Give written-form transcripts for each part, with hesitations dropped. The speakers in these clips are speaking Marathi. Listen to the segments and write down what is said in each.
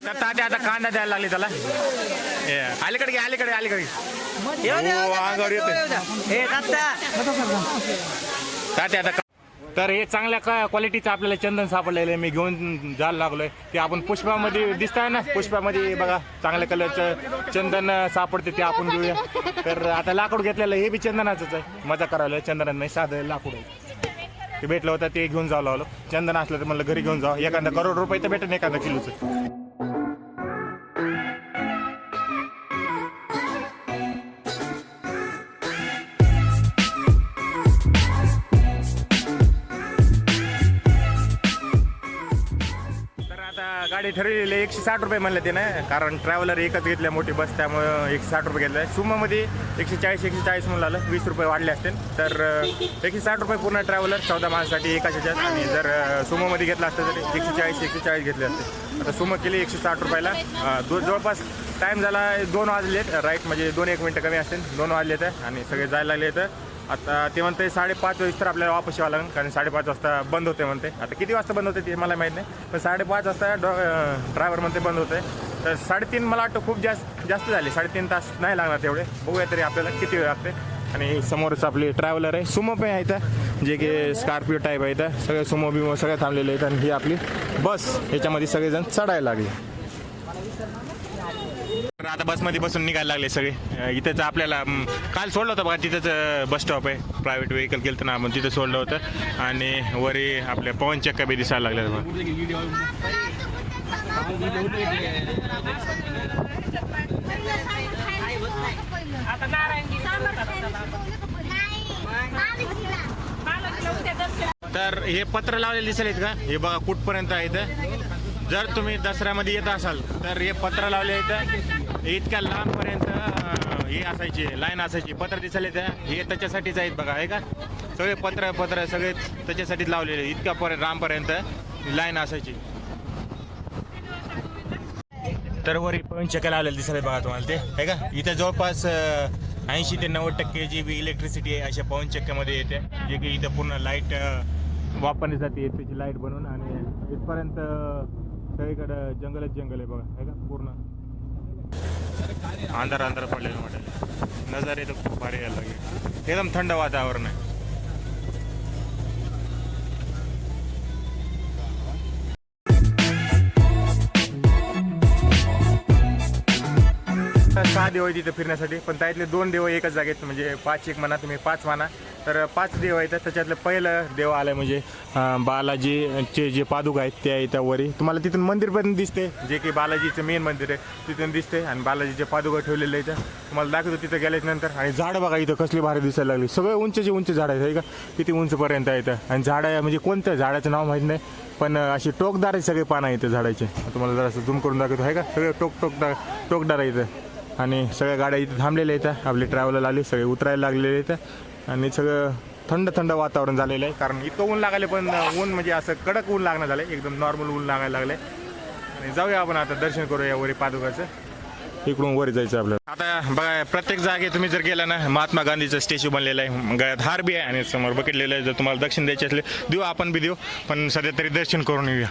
तर तात्या आता कांदा द्यायला लागले त्याला. अलीकडे अलीकडे अलीकडे अंगावर येते तात्या आता. तर हे चांगल्या क्वालिटीचं आपल्याला चंदन सापडलेलं आहे. मी घेऊन जायला लागलोय. ते आपण पुष्पामध्ये दिसत आहे ना, पुष्पामध्ये बघा चांगल्या कलरचं चंदन सापडते, ते आपण घेऊया. तर आता लाकूड घेतलेलं हे बी चंदनाचंच आहे. मजा करायला चंदनात नाही, साधं लाकूड आहे. ते भेटलं होतं ते घेऊन जावं लागलो. चंदन असलं तर म्हणलं घरी घेऊन जावं. एखादा करोड रुपये तर भेटेल एखादा किलोचं. गाडी ठरवलेली 160 रुपये म्हणलं ते ना, कारण ट्रॅव्हलर एकच घेतल्या मोठी बस, त्यामुळं 160 रुपये घेतलं. सुमोमध्ये 140 म्हणून आलं, 20 रुपये वाढले असतील. तर 160 रुपये पूर्ण ट्रॅव्हलर 14 माणसासाठी एकाच्यात. आणि जर सुमोमध्ये घेतलं असतं तर 140 घेतले असते. आता सुमो केली 160 रुपयाला. जवळपास टाईम झाला 2 वाजलेत राईट, म्हणजे 2-1 मिनटं कमी असतील. 2 वाजलेत आणि सगळे जायला लागले तर आता ते म्हणते 5:30 वाजता आपल्याला वापस यावं लागेल, कारण 5:30 वाजता बंद होते म्हणते. आता किती वाजता बंद होते ते मला माहीत नाही, पण 5:30 वाजता ड्रायव्हर म्हणते बंद होते. तर 3:30 मला वाटतं खूप जास्त झाले. 3.5 तास नाही लागणार तेवढे. बघूया तरी आपल्याला किती वेळ लागते. आणि समोरच आपली ट्रॅव्हलर आहे, सुमो पण आहे इथं, जे की स्कॉर्पिओ टाईप आहे इथं. सगळे सुमो बिमो सगळे थांबलेले आहेत. आणि ही आपली बस, याच्यामध्ये सगळेजण चढायला लागले. तर आता बसमध्ये बसून निघायला लागले सगळे. इथंच आपल्याला काल सोडलं होतं बघा, तिथंच बस स्टॉप आहे. प्रायव्हेट व्हेकल केलं ना आपण, तिथं सोडलं होतं. आणि वरी आपल्या पवन चक्का बी दिसायला लागल्या बघा. तर हे पत्र लावलेले दिसेल का, हे बघा कुठपर्यंत आहे इथं. जर तुम्ही दसऱ्यामध्ये येत असाल तर हे पत्र लावले इथं, इतक्या लांबपर्यंत हे असायची लाईन असायची. पत्र दिसायला इथं, हे त्याच्यासाठीच आहेत बघा, आहे का. सगळे पत्र सगळे त्याच्यासाठीच लावलेले. इतक्या लांबपर्यंत लाईन असायची. तर वरी पवन चक्का लावलेलं दिसायला बघा तुम्हाला ते, आहे का. इथं जवळपास 80 ते 90% जी बी इलेक्ट्रिसिटी आहे अशा पवन चक्क्यामध्ये येते, जे की इथं पूर्ण लाईट वापरली जाते त्याची लाईट बनवून. आणि इथपर्यंत सगळीकडं जंगल आहे बघा, आहे का. पूर्ण अंधार पडलेलं वाटेल. नजारे तर खूप भारी यायला लागले. एकदम थंड वातावरण आहे. तर 6 देव आहे तिथे फिरण्यासाठी, पण त्यातले 2 देव एकच जागेत, म्हणजे 5 म्हणा तुम्ही, 5 म्हणा. तर 5 देव आहेत. त्याच्यातलं पहिलं देव आलं म्हणजे बालाजीचे जे पादुका आहेत त्या इथं वरी तुम्हाला तिथून मंदिर पण दिसते, जे की बालाजीचं मेन मंदिर आहे तिथून दिसते. आणि बालाजीचे पादुका ठेवलेले इथं तुम्हाला दाखवतो तिथं गेल्यानंतर. आणि झाडं बघा इथं कसली भारी दिसायला लागली. सगळे उंच झाडं आहेत, का किती उंचपर्यंत येतं. आणि झाडं म्हणजे कोणत्या झाडाचं नाव माहीत नाही, पण अशी टोकदार आहे सगळे पानं इथं झाडाचे. तुम्हाला जरासं झूम करून दाखवतो, आहे का. सगळे टोकदार आहे इथं. आणि सगळ्या गाड्या इथं थांबलेल्या आहेत. आपली ट्रॅव्हलर आली, सगळे उतरायला लागलेले आहेत. आणि सगळं थंड वातावरण झालेलं आहे, कारण इतकं ऊन लागले, पण ऊन म्हणजे असं कडक ऊन लागणं झालं, एकदम नॉर्मल ऊन लागायला लागले. आणि जाऊया आपण आता दर्शन करूया वरी पादुकाचं. इकडून वरी जायचं आपल्याला. आता बघा प्रत्येक जागे तुम्ही जर गेला ना, महात्मा गांधीचं स्टॅच्यू बनलेलं आहे, गळ्यात हार बी आहे आणि समोर बघितलेलं आहे. जर तुम्हाला दर्शन द्यायचे असले देऊ, आपण बी देऊ, पण सध्या तरी दर्शन करून येऊया.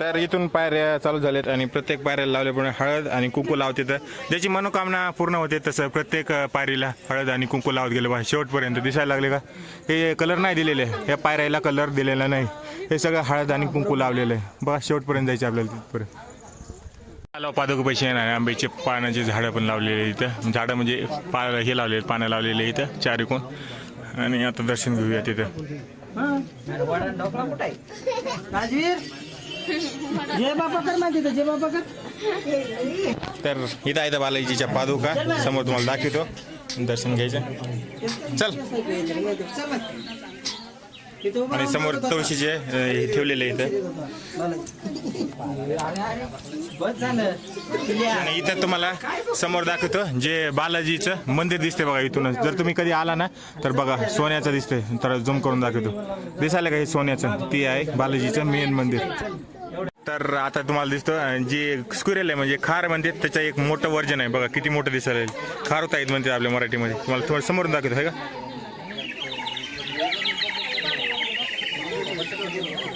तर इथून पायऱ्या चालू झाल्यात आणि प्रत्येक पायऱ्याला लावल्याप्रमाणे हळद आणि कुंकू लावते. तर ज्याची मनोकामना पूर्ण होते तसं प्रत्येक पायरीला हळद आणि कुंकू लावत गेले बघा. शेवटपर्यंत दिसायला लागले का. हे कलर नाही दिलेले, या पायऱ्याला कलर दिलेला नाही, हे सगळं हळद आणि कुंकू लावलेलं आहे बघा. शेवटपर्यंत जायचं आपल्याला तिथपर्यंत. पादुका पैसे आणि आंब्याचे पानाची झाडं पण लावलेले इथं. झाडं म्हणजे हे लावलेले, पानं लावलेले इथं चारिकून. आणि आता दर्शन घेऊया तिथं. तर इथं आहे बालाजीच्या पादुका समोर, तुम्हाला दाखवतो. दर्शन घ्यायचं, चल. आणि समोर तुळशीचे हे ठेवलेले इथं. आणि इथं तुम्हाला समोर दाखवतो जे बालाजीचं मंदिर दिसते बघा इथूनच. जर तुम्ही कधी आला ना तर बघा सोन्याचं दिसते, तर झूम करून दाखवतो. दिसायला का हे सोन्याचं, ती आहे बालाजीचं मेन मंदिर. तर आता तुम्हाला दिसतं जे स्क्विरल आहे म्हणजे खार म्हणते, त्याचं एक मोठं व्हर्जन आहे बघा, किती मोठं दिसायला. खारुताईत म्हणते आपल्या मराठीमध्ये. तुम्हाला थोडं समोरून दाखवतो, आहे का.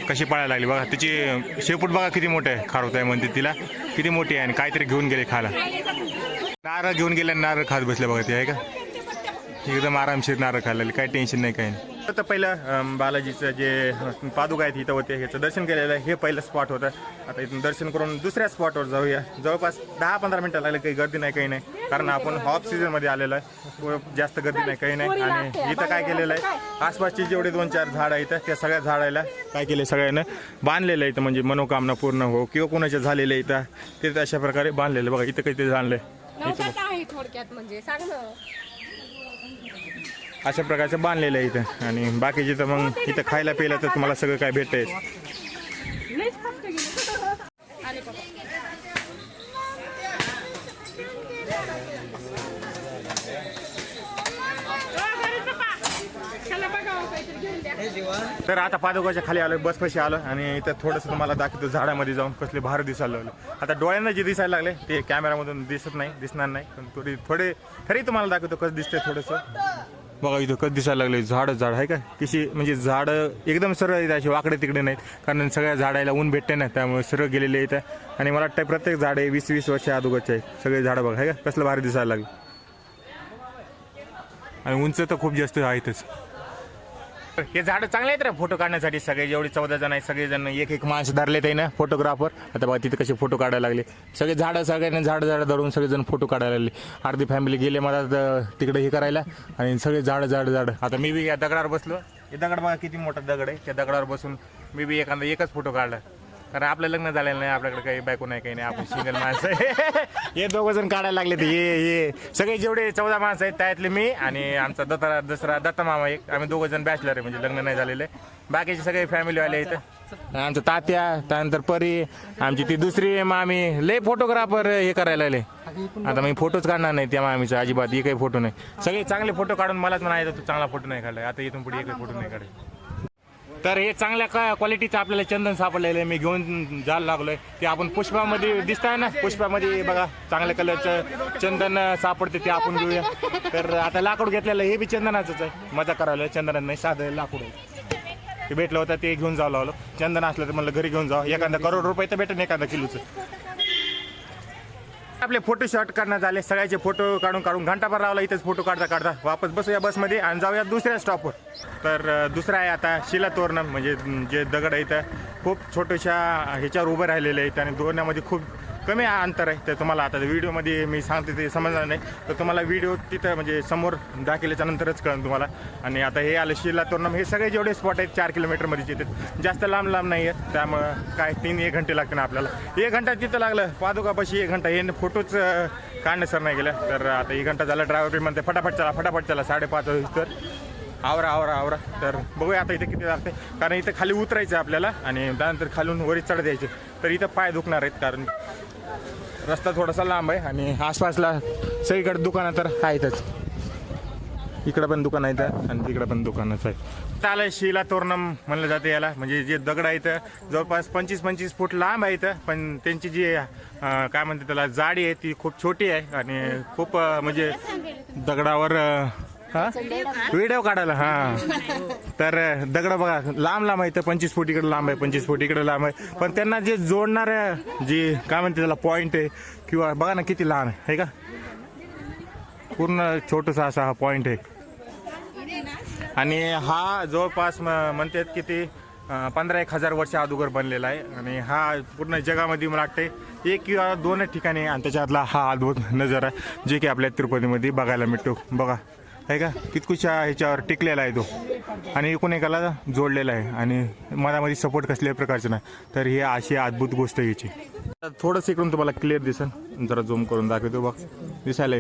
कशी पळायला लागली बघा. तिची शेपूट बघा किती मोठे आहे. खारवत आहे म्हणते तिला, किती मोठी आहे. आणि काहीतरी घेऊन गेले खायला. नारळ घेऊन गेले, नारळ खात बसले बघा ते आहे का. एकदम आरामशीर नारळ खायला लागले, काही टेन्शन नाही काही नाही. तर पहिलं बालाजीचं जे पादुका आहेत इथं होते, ह्याचं दर्शन केलेलं आहे. हे पहिलं स्पॉट होतं. आता इथून दर्शन करून दुसऱ्या स्पॉटवर जाऊया. जवळपास 10-15 मिनटं लागले, काही गर्दी नाही काही नाही, कारण आपण ऑफ सीझनमध्ये आलेलो आहे. जास्त गर्दी नाही काही नाही. आणि इथं काय केलेलं आहे, आसपासचे जेवढे 2-4 झाडं आहेत त्या सगळ्या झाडाला काय केले, सगळ्यांना बांधलेलं आहे इथं, म्हणजे मनोकामना पूर्ण हो किंवा कोणाच्या झालेलं इथं ते अशा प्रकारे बांधलेलं. बघा इथं काही ते जाणलंय थोडक्यात म्हणजे सांग ना. अशा प्रकारचं बांधलेलं आहे इथं. आणि बाकीचे तर मग इथं खायला प्यायला तर तुम्हाला सगळं काय भेटतंय. तर आता पादुकाच्या खाली आलो, बसपाशी आलो आणि इथं थोडंसं तुम्हाला दाखवतो झाडामध्ये जाऊन कसले भार दिसायला लागले. आता डोळ्यांना जे दिसायला लागले ते कॅमेरामधून दिसणार नाही, पण थोडे तरी तुम्हाला दाखवतो कसं दिसतंय थोडंसं. बघा इथं कसं दिसायला लागले, झाड आहे का किशी, म्हणजे झाडं एकदम सरळ येत असे वाकडे तिकडे नाहीत, कारण सगळ्या झाडाला ऊन भेटते ना, त्यामुळे सरळ गेलेले येतं. आणि मला वाटतं प्रत्येक झाड 20-20 वर्ष अगोदरचे आहे सगळे झाडं. बघा आहे का कसलं भारी दिसायला लागले. आणि उंच तर खूप जास्त आहेतच. हे झाडं चांगले आहेत रे फोटो काढण्यासाठी. सगळे जेवढे 14 जण आहेत सगळेजण एक माणसं धरलेत आहे ना फोटोग्राफर. आता बघा तिथे कसे फोटो काढायला लागले सगळे. सगळ्यांनी झाडं धरून सगळेजण फोटो काढायला लागले. अर्धी फॅमिली गेले मला तिकडे हे करायला, आणि सगळे झाडं. आता मी बी या दगडावर बसलो. हे दगड बघा किती मोठा दगड आहे. त्या दगडावर बसून मी बी एकच फोटो काढला, कारण आपलं लग्न झालेलं नाही, आपल्याकडे काही बायको नाही काही नाही, आपण सिंगल माणसं आहे. हे 2 जण काढायला लागले. ते हे सगळे जेवढे 14 माणसं आहेत त्यातले मी आणि आमचा दत्ता मामा एक, आम्ही 2 जण बॅचलर आहे, म्हणजे लग्न नाही झालेले. बाकीचे सगळे फॅमिलीवाले इथं. आमचं तात्या, त्यानंतर परी, आमची ती दुसरी मामी. लय फोटोग्राफर हे करायला लागले. आता मी फोटोच काढणार नाही त्या मामीचा अजिबात. हे काही फोटो नाही. सगळे चांगले फोटो काढून मलाच म्हणायचं तू चांगला फोटो नाही काढला. आता इथून पुढे एकही फोटो नाही काढायचा. तर हे चांगल्या क्वालिटीचं आपल्याला चंदन सापडलेलं आहे. मी घेऊन जायला लागलोय. ते आपण पुष्पामध्ये दिसताय ना, पुष्पामध्ये बघा चांगल्या कलरचं चंदन सापडते, ते आपण घेऊया. तर आता लाकूड घेतलेलं हे बी चंदनाचंच आहे. मजा करायला चंदनात नाही, साधं लाकूड आहे. ते भेटलं होतं ते घेऊन जावं लागलं. चंदन असलं तर म्हणलं घरी घेऊन जावं. एखादा करोड रुपये तर भेटेल एखादा किलोचं. आपले फोटो शॉट करणं झाले. सगळ्याचे फोटो काढून घंटाभर लावला इथेच फोटो काढता वापस बसूया बसमध्ये आणि जाऊया दुसऱ्या स्टॉपवर. तर दुसरा आहे आता शिला तोरणम, म्हणजे जे दगड आहे इथं खूप छोट्याशा ह्याच्यावर उभं राहिलेले आहेत आणि दोन्हीमध्ये खूप कमी अंतर आहे. तर तुम्हाला आता व्हिडिओमध्ये मी सांगते ते समजणार नाही, तर तुम्हाला व्हिडिओ तिथं म्हणजे समोर दाखवल्याच्या नंतरच कळेल तुम्हाला. आणि आता हे आलं शिला तोरणम. हे सगळे जेवढे स्पॉट आहेत 4 किलोमीटरमध्येच येतात, जास्त लांब नाही आहेत. त्यामुळं काय 3-1 घंटे लागते ना आपल्याला. 1 घंटा तिथं लागलं पादुकापाशी, 1 घंटा. हे फोटोच काढणे सर नाही गेलं. तर आता 1 घंटा झाला. ड्रायव्हर म्हणते फटाफट चला 5:30 तर आवरा. तर बघूया आता इथे किती लागते, कारण इथं खाली उतरायचं आपल्याला आणि त्यानंतर खालून वरी चढ द्यायचे. तर इथं पाय दुखणार आहेत, कारण रस्ता थोडासा लांब आहे आणि आसपासला सगळीकडे दुकानं तर आहेतच. इकडं पण दुकान आहेत आणि तिकडं पण दुकानच आहे. त्याला शिला तोरणम म्हणलं जातं याला, म्हणजे जे दगड आहे इथं जवळपास 25-25 फूट लांब आहे इथं, पण त्यांची जी काय म्हणते त्याला जाडी आहे ती खूप छोटी आहे आणि खूप म्हणजे दगडावर व्हिडिओ काढायला. तर दगड बघा लांब आहे. तर 25 फूट इकडे लांब आहे, 25 फूट इकडे लांब आहे, पण त्यांना जे जोडणाऱ्या जी काय म्हणते त्याला पॉईंट आहे किंवा बघा ना किती लहान आहे का, पूर्ण छोटासा असा हा पॉईंट आहे. आणि हा जवळपास म्हणतात की ते 15-1 हजार वर्ष अगोदर बनलेला आहे. आणि हा पूर्ण जगामध्ये मला वाटते 1 किंवा 2 ठिकाणी आणि त्याच्यातला हा अद्भुत नजारा जे की आपल्या तिरुपतीमध्ये बघायला मिळतो. बघा आहे का कितकुशा ह्याच्यावर टिकलेला आहे तो आणि एकूण एकाला जोडलेला आहे आणि मनामध्ये सपोर्ट कसल्याही प्रकारचं नाही. तर ही अशी अद्भुत गोष्ट याची. थोडंसं इकडून तुम्हाला क्लिअर दिसेल, जरा झूम करून दाखवतो. बघ दिसायला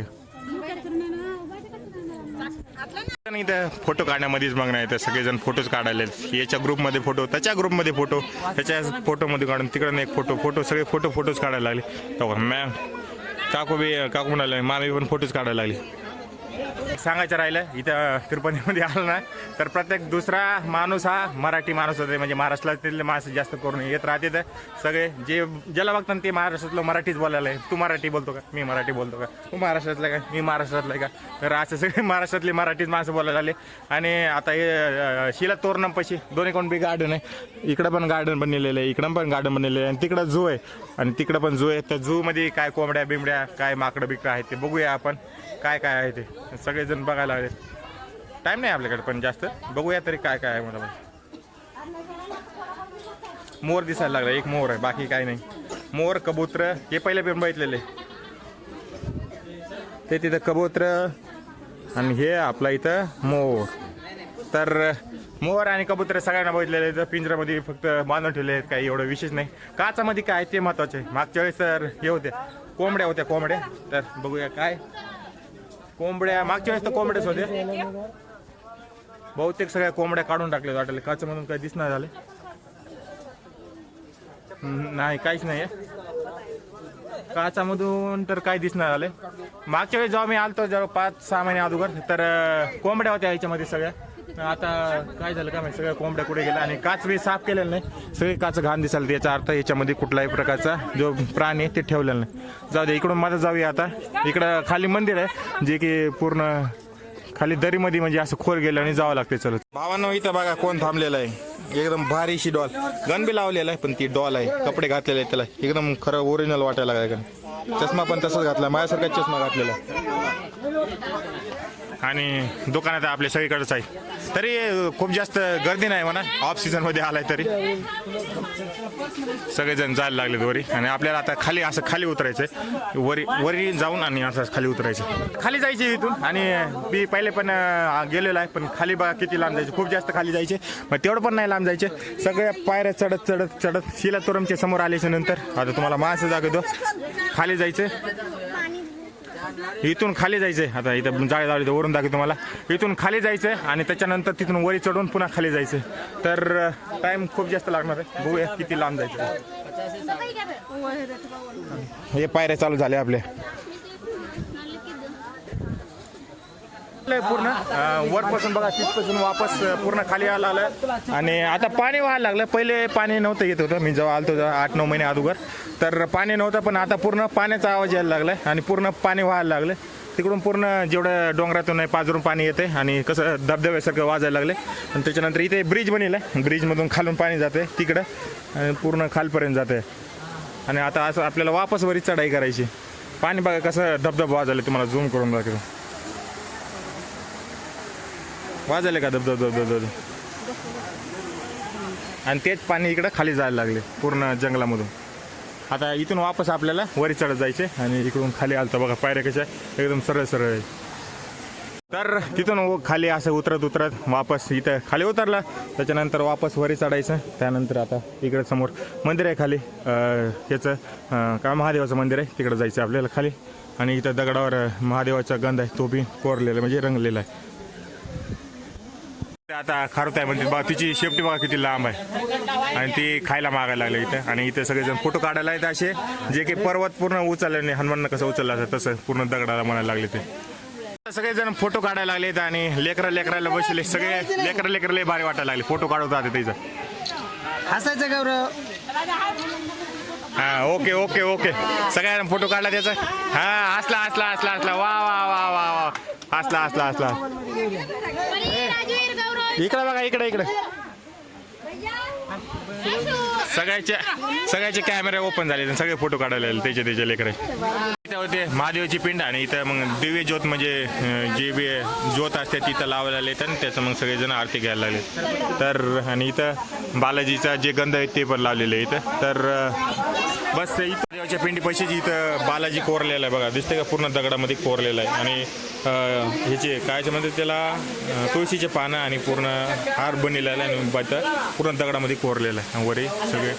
इथं फोटो काढण्यामध्येच मग नाही तर सगळेजण फोटोज काढायला. याच्या ग्रुपमध्ये फोटो, त्याच्या ग्रुपमध्ये फोटो, त्याच्या फोटोमध्ये काढून तिकडून एक फोटो सगळे फोटोज काढायला लागले. मॅम काकू म्हणाले मामी पण फोटोज काढायला लागली. सांगायचं राहिलं इथं तिरुपतीमध्ये आलं ना तर प्रत्येक दुसरा माणूस हा मराठी माणूस होते, म्हणजे महाराष्ट्रातले माणसं जास्त करून येत राहते. तर सगळे जे ज्याला बघतात ते महाराष्ट्रातलं मराठीच बोलायला आहे. तू मराठी बोलतो का? मी मराठी बोलतो का? तू महाराष्ट्रातला का? मी महाराष्ट्रातला का? तर असं सगळे महाराष्ट्रातले मराठीच माणसं बोलायला आले. आणि आता हे शिला तोरणंपाशी दोन्ही कोण बी गार्डन आहे. इकडं पण गार्डन बनलेलं आहे, इकडं पण गार्डन बनलेलं आहे, आणि तिकडं झू आहे आणि तिकडं पण झू आहे. तर झूमध्ये काय कोंबड्या बिंबड्या काय माकडं बिकडं आहेत ते बघूया आपण काय काय आहे ते. सगळेजण बघायला लागले. टाईम नाही आपल्याकडे पण जास्त, बघूया तरी काय काय आहे. मला मोर दिसायला लागला, एक मोर आहे, बाकी काही नाही. मोर कबूतर हे पहिले पण बघितलेले ते तिथं कबूतर, आणि हे आपला इथं मोर. तर मोर आणि कबूतर सगळ्यांना बघितलेले. तर पिंजऱ्यामध्ये फक्त बांधून ठेवले आहेत, काही एवढं विशेष नाही. काचामध्ये काय ते महत्वाचे. मागच्या वेळेस तर हे होते कोंबड्या होत्या, कोंबड्या. तर बघूया काय कोंबड्या. मागच्या वेळेस तर कोंबड्याच होते, बहुतेक सगळ्या कोंबड्या काढून टाकले वाटले. काचामधून काही दिसणार झाले नाही, काहीच नाही आहे काचामधून तर काय दिसणार झाले. मागच्या वेळेस जेव्हा मी आलतो जेव्हा 5-6 महिने अगोदर तर कोंबड्या होत्या याच्यामध्ये सगळ्या. आता काय झालं का माहिती, सगळ्या कोंबड्या कुठे गेल्या आणि काच बी साफ केलेलं नाही. सगळे काच घाण दिसायला. याचा अर्थ याच्यामध्ये कुठलाही प्रकारचा जो प्राणी आहे ते ठेवलेला नाही. जाऊ दे, इकडून माझं जाऊया आता. इकडं खाली मंदिर आहे जे की पूर्ण खाली दरीमध्ये म्हणजे असं खोल गेलं आणि जावं लागते चलत. भावांनो इथं बघा कोण थांबलेलं आहे. एकदम भारीशी डॉल, गन बी लावलेला आहे पण ती डॉल आहे. कपडे घातलेले आहेत त्याला, एकदम खरं ओरिजिनल वाटायला लागला. चष्मा पण तसंच घातला, माझ्यासारखा चष्मा घातलेला. आणि दुकानात आपले सगळीकडेच आहे. तरी खूप जास्त गर्दी नाही म्हणा, ऑफ सीझन मध्ये आलाय तरी सगळेजण जायला लागलेत वरी. आणि आपल्याला आता खाली असं खाली उतरायचंय, वरी जाऊन आणि असं खाली उतरायचं. खाली जायचे इथून. आणि मी पहिले पण गेलेलो आहे, पण खाली बघा किती लांब जायचे, खूप जास्त खाली जायचे. मग तेवढं पण नाही लांब जायचे, सगळ्या पायऱ्या चढत चढत चढत शिला तोरणच्या समोर आल्याच्या नंतर आता तुम्हाला माणसं दाखवतो. खाली जायचं, इथून खाली जायचंय. आता इथं जाळी जाळी वरून दाखवतो तुम्हाला. इथून खाली जायचंय आणि त्याच्यानंतर तिथून वरी चढून पुन्हा खाली जायचंय. तर टाइम खूप जास्त लागणार आहे. बघूया किती लांब जायचं. हे पायऱ्या चालू झाल्या आपल्या पूर्ण वरपासून बघा तिथपासून वापस पूर्ण खाली यायला लागलं. आणि आता पाणी व्हायला लागलं. पहिले पाणी नव्हतं येत होतं, मी जेव्हा आलतो 8-9 महिने अगोदर तर पाणी नव्हतं. पण आता पूर्ण पाण्याचा आवाज यायला लागलाय आणि पूर्ण पाणी व्हायला लागलं. तिकडून पूर्ण जेवढं डोंगरातून आहे पाजरून पाणी येते आणि कसं धबधब्यासारखं वाजायला लागले. आणि त्याच्यानंतर इथे ब्रिज बनेल आहे, ब्रिजमधून खालून पाणी जाते तिकडं आणि पूर्ण खालपर्यंत जाते. आणि आता असं आपल्याला वापस वरी चढाई करायची. पाणी बघा कसं धबधबा वाजले, तुम्हाला झूम करून दाखवतो. वाजले का धबधब. आणि तेच पाणी इकडं खाली जायला लागले पूर्ण जंगलामधून. आता इथून वापस आपल्याला वरी चढत जायचे. आणि इकडून खाली आलतं बघा पायऱ्या कशा एकदम सरळ सरळ आहे. तर तिथून खाली असं उतरत उतरत वापस इथं खाली उतरला. त्याच्यानंतर वापस वरी चढायचं. त्यानंतर आता इकडे समोर मंदिर आहे खाली, ह्याचं काय महादेवाचं मंदिर आहे, तिकडं जायचं आपल्याला खाली. आणि इथं दगडावर महादेवाचा गंध आहे, तो बी कोरलेला म्हणजे रंगलेला आहे. आता खारुताई आहे म्हणजे बघा तिची शेपटी बघा किती लांब आहे आणि ती खायला मागायला लागले इथं. आणि इथे सगळेजण फोटो काढायला आहेत असे जे की पर्वत पूर्ण उचलले नाही, हनुमाननं कसं उचलला तसं पूर्ण दगडाला म्हणायला लागले. ते सगळेजण फोटो काढायला लागलेत आणि लेकराला बसले. सगळे लेकरं भारी वाटायला लागले, फोटो काढत होते त्याचं. हसायचं गौरव. हा ओके ओके ओके सगळ्यांना फोटो काढला त्याचा. हा असला वा वा वा वा वा असला इकडे बघा इकडे सगळ्याचे कॅमेरे ओपन झाले, सगळे फोटो काढायला त्याचे लेकरे. इथं होते महादेवाची पिंड आणि इथं मग दिव्य ज्योत म्हणजे जे बी ज्योत असते तिथं लावायला लागले आणि त्याचं मग सगळेजण आरती घ्यायला लागले. तर आणि इथं बालाजीचा जे गंध आहे ते पण लावलेलं आहे इथं. तर बस इथं देवाच्या पिंडी पैशाची इथं बालाजी कोरलेला आहे बघा, दिसते का पूर्ण दगडामध्ये कोरलेला आहे. आणि ह्याचे कायचे म्हणजे त्याला तुळशीचे पानं आणि पूर्ण हार बनलेला आहे आणि पूर्ण दगडामध्ये कोरलेला आहे. वरी सगळे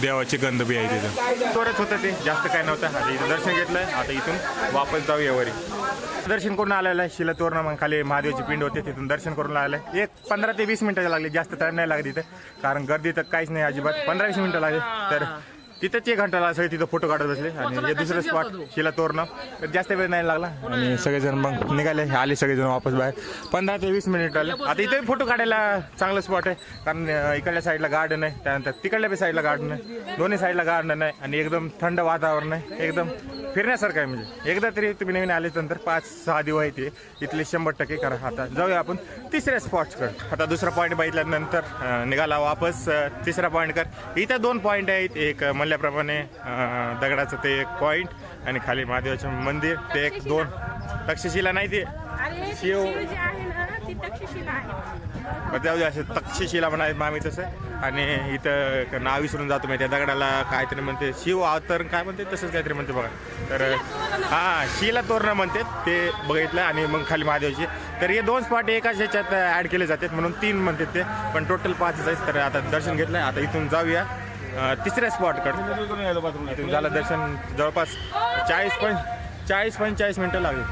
देवाचे गंध बी आहे तिथं. तोरच होतं ते, जास्त काय नव्हतं. आता इथं दर्शन घेतलंय, आता इथून वापस जाऊया वरी. दर्शन करून आलेलं आहे शिला तोरणं. मग खाली महादेवाची पिंड होते तिथून दर्शन करून आलेलं आहे. एक 15 ते 20 मिनिटं लागली, जास्त टाईम नाही लागली इथं, कारण गर्दी तर काहीच नाही अजिबात. 15-20 मिनिटं लागली. तर तिथंच 1 घंटा लागला. सगळे तिथं फोटो काढत बसले आणि हे दुसरं स्पॉट शिला तोरणं. तर जास्त वेळ नाही लागला आणि सगळेजण मग निघाले, आले सगळेजण वापस बाहेर. 15 ते 20 मिनिट आले. आता इथे फोटो काढायला चांगलं स्पॉट आहे, कारण इकडल्या साईडला गार्डन आहे, त्यानंतर तिकडल्या बी साईडला गार्डन आहे, दोन्ही साईडला गार्डन आहे आणि एकदम थंड वातावरण आहे, एकदम फिरण्यासारखं आहे. म्हणजे एकदा तरी तुम्ही नवीन आले नंतर 5-6 दिवस आहे ते इथले 100% करा. आता जाऊया आपण तिसऱ्या स्पॉट्सकडे. आता दुसरा पॉईंट बघितल्यानंतर निघाला वापस तिसरा पॉईंट कर. इथं 2 पॉईंट आहेत. एक म्हणल्याप्रमाणे दगडाचं ते एक पॉईंट आणि खाली महादेवाचे मंदिर ते एक 2. तक्षशिला नाही ते अरे शिव. शिव जी आहे ना ती तक्षशिला आहे. जाऊ दे असं तक्षशिला म्हणायचं मामी तसं. आणि इथं नाव विसरून जातो मी, त्या दगडाला काहीतरी म्हणते शिव अवतर काय म्हणते तसंच काहीतरी म्हणते बघा. तर हां शिला तोरणं म्हणते ते बघितलं. आणि मग खाली महादेवाची. तर हे 2 स्पॉट एकाच ह्याच्यात ॲड केले जातात म्हणून 3 म्हणतात ते, पण टोटल 5च आहेत. तर आता दर्शन घेतलं. आता इथून जाऊया तिसऱ्या स्पॉटकडे. इथून झालं दर्शन जवळपास 40-45 मिनटं लागली.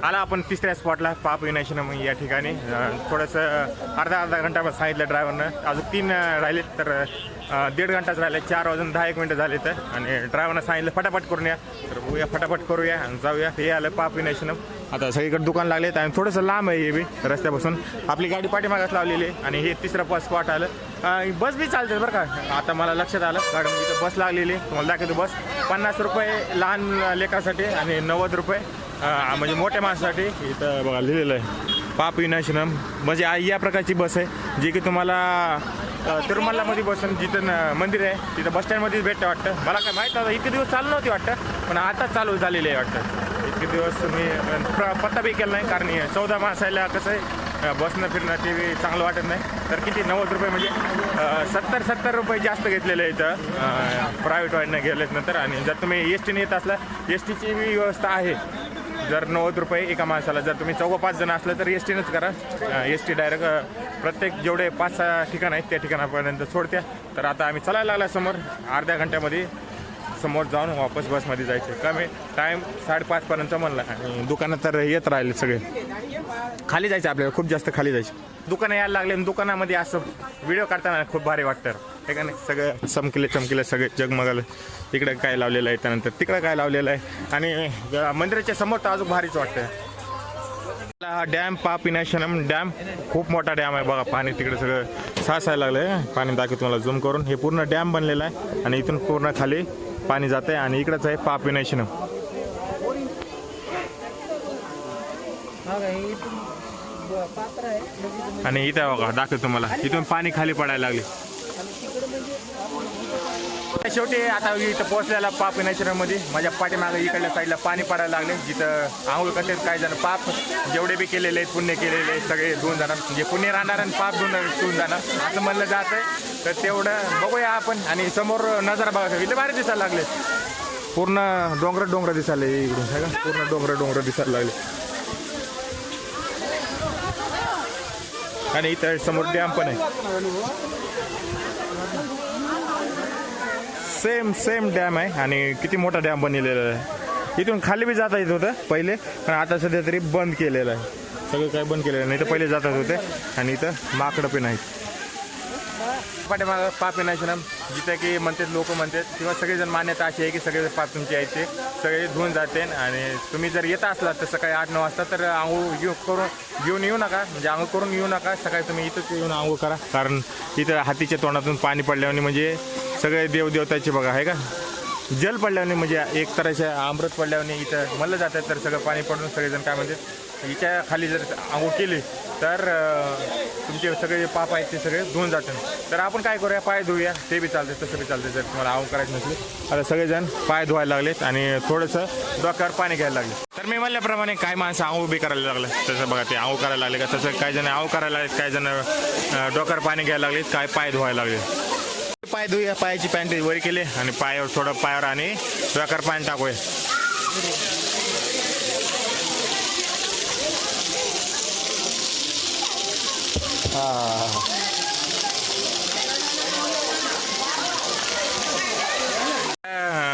आला आपण तिसऱ्या स्पॉटला पाप विनाशनम या ठिकाणी. थोडंसं अर्धा घंटा सांगितलं ड्रायव्हरनं, अजून 3 राहिले. तर 1.5 घंटाच राहिले, 4 वाजून 10 मिनटं झाले. तर आणि ड्रायव्हरनं सांगितलं फटाफट करून या. तर बघूया फटाफट करूया आणि जाऊया. हे आलं पाप विनाशनम. आता सगळीकडे दुकान लागलेत आणि थोडंसं लांब आहे हे बी रस्त्यापासून. आपली गाडी पाठीमागास लावलेली आहे आणि हे तिसरा स्पॉट आलं. बस बी चालते बरं का. आता मला लक्षात आलं, कारण इथं बस लागलेली. तुम्हाला दाखवतो बस. 50 रुपये लहान लेकरासाठी आणि 90 रुपये म्हणजे मोठ्या माणसासाठी. इथं बघा लिहिलेलं आहे पाप विनाशनम. म्हणजे या प्रकारची बस आहे जी की तुम्हाला तिरुमलामध्ये बसून जिथं मंदिर आहे तिथं बस स्टँडमध्येच भेटतं वाटतं. मला काय माहीत नव्हतं, इतके दिवस चालू नव्हती वाटतं, पण आता चालू झालेली आहे वाटतं. इतके दिवस मी पत्ता बी केला नाही, कारण 14 माणसाला कसं आहे बसनं फिरणं ते बी चांगलं वाटत नाही. तर किती 90 रुपये म्हणजे 70 रुपये जास्त घेतलेले आहे इथं प्रायव्हेटवाल्यानं गेलेत नंतर. आणि जर तुम्ही एस टीने येत असला एस टीची बी व्यवस्था आहे. जर 90 रुपये एका माणसाला. जर तुम्ही 4-5 जण असलं तर एस टीनंच करा. एस टी डायरेक्ट प्रत्येक जेवढे 5-6 ठिकाण आहेत त्या ठिकाणापर्यंत सोडत्या. तर आता आम्ही चालायला लागला समोर. अर्ध्या घंट्यामध्ये समोर जाऊन वापस बसमध्ये जायचं. कमी टाईम 5:30पर्यंत म्हणला. आणि दुकानं तर येत राहिले सगळे. खाली जायचं आपल्याला, खूप जास्त खाली जायचं. दुकानं यायला लागले आणि दुकानामध्ये असं व्हिडिओ काढताना खूप भारी वाटतं हे का नाही. सगळं चमकिले सगळे जगमगालं. इकडं काय लावलेलं आहे, त्यानंतर तिकडं काय लावलेलं आहे. आणि मंदिराच्या समोर तर अजून भारीच वाटतं. हा डॅम पाप विनाशनम डॅम खूप मोठा डॅम आहे बघा. पाणी तिकडे सगळं साचायला लागलं आहे. पाणी दाखवतो तुम्हाला झूम करून. हे पूर्ण डॅम बनलेला आहे आणि इथून पूर्ण खाली पाणी जात आहे. आणि इकडंच आहे पाप विनाशनम. आणि इथं बघा दाखवतो तुम्हाला, इथून पाणी खाली पडायला लागले. शेवटी आता इथं पोहोचलेला पाप विनाशनममध्ये. माझ्या पाठीमागे इकडल्या साईडला पाणी पडायला लागले. जिथं आंघोळ करतात काही जण. पाप जेवढे बी केलेले आहेत, पुण्य केलेले सगळे धुवून जाणार. म्हणजे पुण्य राहणार आणि पाप धुवून जाणार असं म्हणलं जात आहे. तर तेवढं बघूया आपण. आणि समोर नजारा बघा, इथं भारी दिसायला लागले. पूर्ण डोंगर दिसायला इकडून आहे का. पूर्ण डोंगर दिसायला लागले. आणि इथं समोर डॅम पण आहे. सेम डॅम आहे. आणि किती मोठा डॅम बनलेला आहे. इथून खाली बी जाता येत होतं पहिले, पण आता सध्या तरी बंद केलेलं आहे. सगळं काय बंद केलेलं नाही तर पहिले जातात होते. आणि इथं माकडं पण आहेत. पाठीमागं पाप विनाशनम जिथं की म्हणतात लोक म्हणतात किंवा सगळेजण मान्यता अशी आहे की सगळे पाप तुमचे यायचे सगळे धुवून जाते. आणि तुम्ही जर येत असला तर सकाळी 8-9 वाजता तर आंघोळ घेऊन येऊ नका. म्हणजे आंघोळ करून येऊ नका. सकाळी तुम्ही इथंच येऊन आंघोळ करा. कारण इथं हातीच्या तोंडातून पाणी पडल्याने म्हणजे सगळे देवदेवताचे बघा आहे का जल पडल्याने म्हणजे एक तऱ्हेच्या अमृत पडल्याने इथं म्हणलं जातं. तर सगळं पाणी पडून सगळेजण काय म्हणतात हिच्या खाली जर आंघोळ केली तर तुमचे सगळे पाप आहेत ते सगळे धुवून जातात. तर आपण काय करूया पाय धुऊया. ते बी चालते तसं बी चालते. जर तुम्हाला आंघोळ करायचं नसली आता सगळेजण पाय धुवायला लागलेत आणि थोडंसं डोक्यावर पाणी घ्यायला लागले. तर मी म्हणल्याप्रमाणे काय माणसं आंघोळ बी करायला लागलं. तसं बघा ते आंघोळ करायला लागले का तसं काही जण आंघोळ करायला लागलेत, काही जण डोक्यावर पाणी घ्यायला लागलेत, काय पाय धुवायला लागले. पाय धुया. पायाची पॅन्ट वर केले आणि पायावर थोडं पायावर आणि डोक्यावर पाणी टाकूया.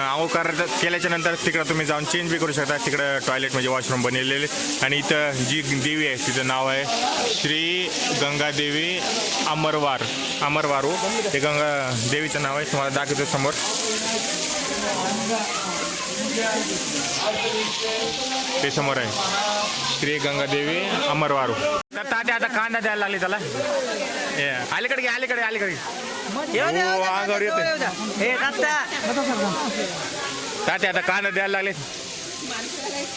आंघोळ दुकान केल्याच्या नंतर तिकडं तुम्ही जाऊन चेंज बी करू शकता. तिकडं टॉयलेट म्हणजे वॉशरूम बनवलेले. आणि इथं जी देवी आहे तिचं नाव आहे श्री गंगादेवी अमरवारू. हे गंगा देवीचं नाव आहे. तुम्हाला दाखवतो समोर. ते समोर आहे श्री गंगादेवी अमरवारू. तर तात्या आता कांदा द्यायला लागले त्याला. अलीकडे घे, अलीकडे अंगावर येते तात्या. आता कांदा द्यायला लागले.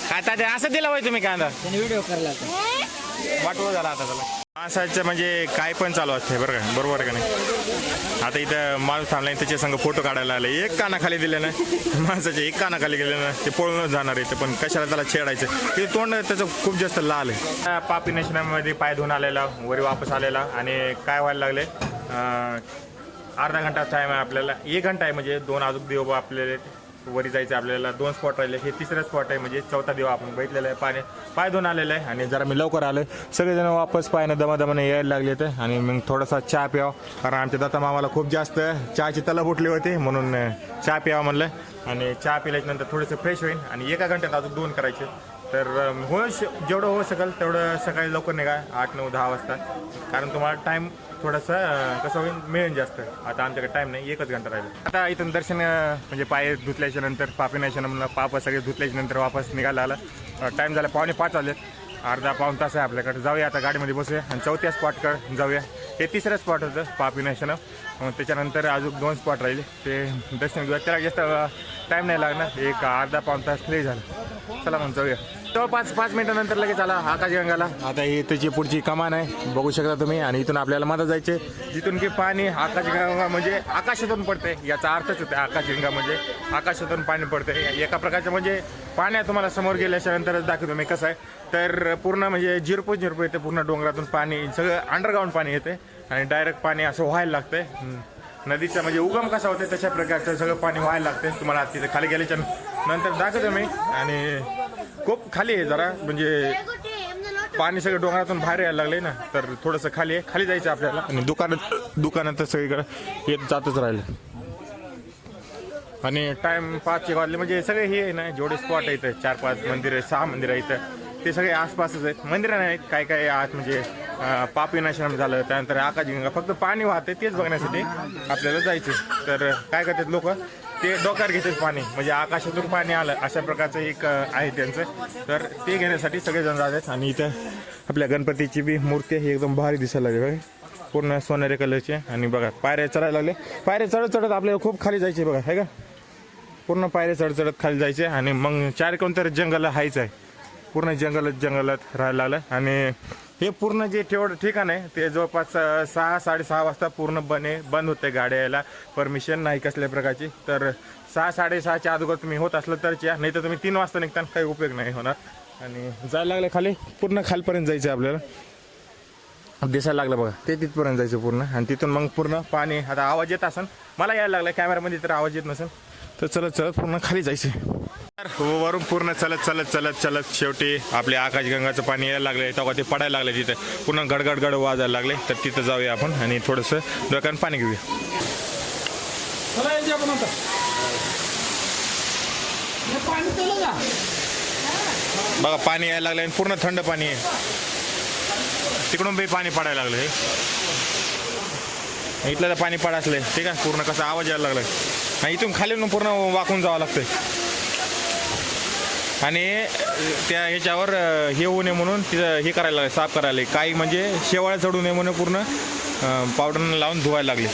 काय तात्या असं दिला होय तुम्ही कांदा? व्हिडिओ करायला वाटवं झाला आता त्याला. माणसाचं म्हणजे काय पण चालू असते बरं का, बरोबर का नाही. आता इथं माणूस थांबला त्याच्या संग फोटो काढायला आले. एक कानाखाली दिले ना माणसाचे, एक कानाखाली गेले ना ते पळूनच जाणार आहे. पण कशाला त्याला छेडायचं. ते तोंड त्याचं खूप जास्त लाल आहे. पापी नशनामध्ये पाय धुवून आलेला, वरी वापस आलेला. आणि काय व्हायला लागले, अर्धा घंटा टाईम आहे आपल्याला. 1 घंटा आहे म्हणजे 2 अजून देव आपल्याला वरी जायचं. आपल्याला 2 स्पॉट राहिले. हे 3रं स्पॉट आहे म्हणजे 4था देव आपण बघितलेला आहे. पाय धुवून आलेला आहे. आणि जरा मी लवकर आलो. सगळेजण वापस पायानं दमादमाने यायला लागले ते. आणि मग थोडासा चहा प्यावं, कारण आमच्या दत्ता मामाला खूप जास्त चहाची तलब उठली होती, म्हणून चहा प्यावं म्हणलं. आणि चहा पिल्याच्यानंतर थोडंसं फ्रेश होईल. आणि 1 घंट्यात अजून 2 करायचे. तर जेवढं होऊ शकेल तेवढं सकाळी लवकर निघा, 8, 9, 10 वाजता. कारण तुम्हाला टाईम थोडंसं कसं होईल मिळेल जास्त. आता आमच्याकडे टाईम नाही, 1च घंटा राहिला. आता इथून दर्शन म्हणजे पाय धुतल्याच्या नंतर पापीनाशनला पाप सगळे धुतल्याच्या नंतर वापस निघायला आला. टाईम झाला 4:45 वाजले. अर्धा पाऊण तास आहे आपल्याकडे. जाऊया आता गाडीमध्ये बसूया आणि 4थ्या स्पॉटकडे जाऊया. हे 3रं स्पॉट होतं पापीनाशन. त्याच्यानंतर अजून 2 स्पॉट राहिले, ते दर्शन घेऊया. त्याला जास्त टाईम नाही लागणार, एक अर्धा पाऊण तास फ्री झालं. चला मग जाऊया. जवळपास 5 मिनिटानंतर लगेच आला आकाशगंगाला. आता ही त्याची पुढची कमान आहे, बघू शकता तुम्ही. आणि इथून आपल्याला मदत जायचे, जिथून की पाणी आकाशगंगा म्हणजे आकाशातून पडते. याचा अर्थच होते आकाशगंगा म्हणजे आकाशातून पाणी पडते. एका प्रकारचं म्हणजे पाण्या तुम्हाला समोर गेल्याच्या नंतरच दाखवतो मी कसं आहे. तर पूर्ण म्हणजे झिरपू येते, पूर्ण डोंगरातून पाणी, सगळं अंडरग्राऊंड पाणी येते. आणि डायरेक्ट पाणी असं व्हायला लागतंय. नदीचा म्हणजे उगम कसा होते तशा प्रकारचं सगळं पाणी व्हायला लागते. तुम्हाला तिथे खाली गेल्याच्या नंतर दाखवतो मी. आणि खूप खाली आहे जरा, म्हणजे पाणी सगळं डोंगरातून बाहेर यायला लागले ना, तर थोडंसं खाली आहे. खाली जायचं आपल्याला. आणि दुकानात सगळीकडे येत जातच राहिलं. आणि टाईम 5 वाजले म्हणजे सगळे हे आहे ना, जेवढे स्पॉट आहेत 4-5 मंदिर आहे, 6 मंदिर आहेत, ते सगळे आसपासच आहेत. मंदिरं नाहीत काय काय आत म्हणजे पापीनाशनम झालं, त्यानंतर आकाशगंगा, फक्त पाणी वाहते तेच बघण्यासाठी आपल्याला जायचं. तर काय करतात लोक, ते डोक्यावर घेतात पाणी, म्हणजे आकाशातून पाणी आलं अशा प्रकारचं एक आहे त्यांचं. तर ते घेण्यासाठी सगळेजण जातात. आणि इथं आपल्या गणपतीची बी मूर्ती आहे, एकदम भारी दिसायला लागली बघा, पूर्ण सोनेरी कलरची. आणि बघा पायऱ्या चढायला लागले. पायऱ्या चढत आपल्याला खूप खाली जायचे बघा, आहे का, पूर्ण पायऱ्या चढत खाली जायचे. आणि मग 4 कोणतरी जंगल हायच आहे, पूर्ण जंगलात राहायला लागलं. आणि हे पूर्ण जे ठिकाण आहे ते जवळपास 6-6:30 वाजता पूर्ण बंद होते. गाड्या यायला परमिशन नाही कसल्या प्रकारची. तर 6-6:30च्या अगोदर तुम्ही होत असलं तरच या, नाही तर तुम्ही 3 वाजता निघताना काही उपयोग नाही होणार. आणि जायला लागले खाली, पूर्ण खालपर्यंत जायचं आपल्याला. दिसायला लागलं बघा, ते तिथपर्यंत जायचं पूर्ण. आणि तिथून मग पूर्ण पाणी. आता आवाज येत असेल, मला यायला लागला कॅमेरामध्ये तर आवाज येत नसेल, तर चलत पूर्ण खाली जायचं. वरून पूर्ण चलत शेवटी आपले आकाशगंगाचं पाणी यायला लागले, तेव्हा ते पडायला लागले तिथे, पूर्ण गडगड वाजायला लागले. तर तिथं जाऊया आपण आणि थोडंसं डोक्यानं पाणी घेऊया. बघा पाणी यायला लागलं आणि पूर्ण थंड पाणी आहे. तिकडून बी पाणी पडायला लागलं. इथलं तर पाणी पडासलंय, ठीक आहे, पूर्ण कसा आवाज यायला लागलाय. आणि इथून खाली पूर्ण वाकून जावं लागतंय. आणि त्या ह्याच्यावर हे होऊ नये म्हणून तिथं हे करायला लागले, साफ करायला. काही म्हणजे शेवाळ्या चढू नये म्हणून पूर्ण पावडर लावून धुवायला लागले.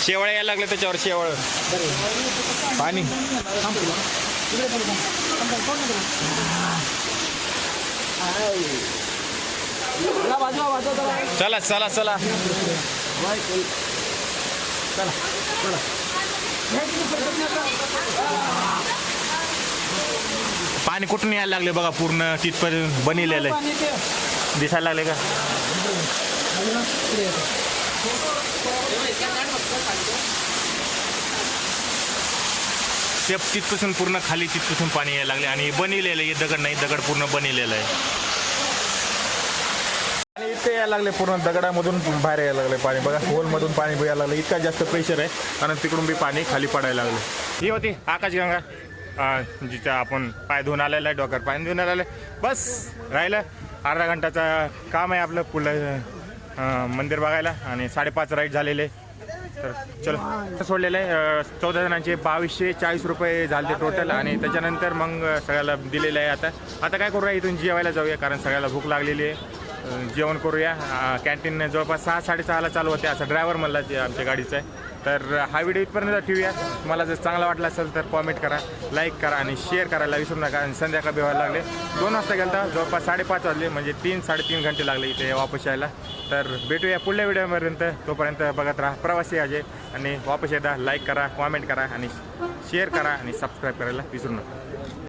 शेवाळ्या यायला लागले त्याच्यावर, शेवाळ पाणी. चला पाणी कुठून यायला लागले बघा, पूर्ण तिथपर्यंत बनलेलं आहे, दिसायला लागले का. ते तिथपासून पूर्ण खाली तिथपासून पाणी यायला लागले. आणि बनलेलं आहे, दगड नाही, दगड पूर्ण बनलेलं आहे. आणि इथे यायला लागले, पूर्ण दगडामधून बाहेर यायला लागले पाणी. बघा होलमधून पाणी यायला लागलं, इतका जास्त प्रेशर आहे आणि तिकडून बी पाणी खाली पडायला लागलं. ही होती आकाशगंगा, जिथं आपण पाय धुवून आलेला आहे, डोक्यावर पाणी धुवून आलेलं आहे. बस राहिलं अर्धा घंटाचं काम आहे आपलं पुढलं मंदिर बघायला आणि 5:30 राईड झालेले. तर चलो सोडलेलं आहे. 14 जणांचे 2240 रुपये झाले टोटल आणि त्याच्यानंतर मग सगळ्याला दिलेलं आहे. आता काय करूया, इथून जेवायला जाऊया कारण सगळ्याला भूक लागलेली आहे. जेवण करूया. कॅन्टीन जवळपास 6-6:30ला चालू होते असं ड्रायव्हर म्हणला जे आमच्या गाडीचं आहे. तर हा व्हिडिओ इथपर्यंत ठेवूया. तुम्हाला जर चांगला वाटला असेल तर कॉमेंट करा, लाईक करा आणि शेअर करायला विसरू नका. आणि संध्याकाळ व्हायला लागले 2 वाजता गेला, जवळपास 5:30 वाजले, म्हणजे 3-3.5 घंटे लागले इथे वापस यायला. तर भेटूया पुढल्या व्हिडिओपर्यंत. तोपर्यंत बघत राहा प्रवासी अजय आणि वापस येता लाईक करा, कॉमेंट करा आणि शेअर करा आणि सबस्क्राईब करायला विसरू नका.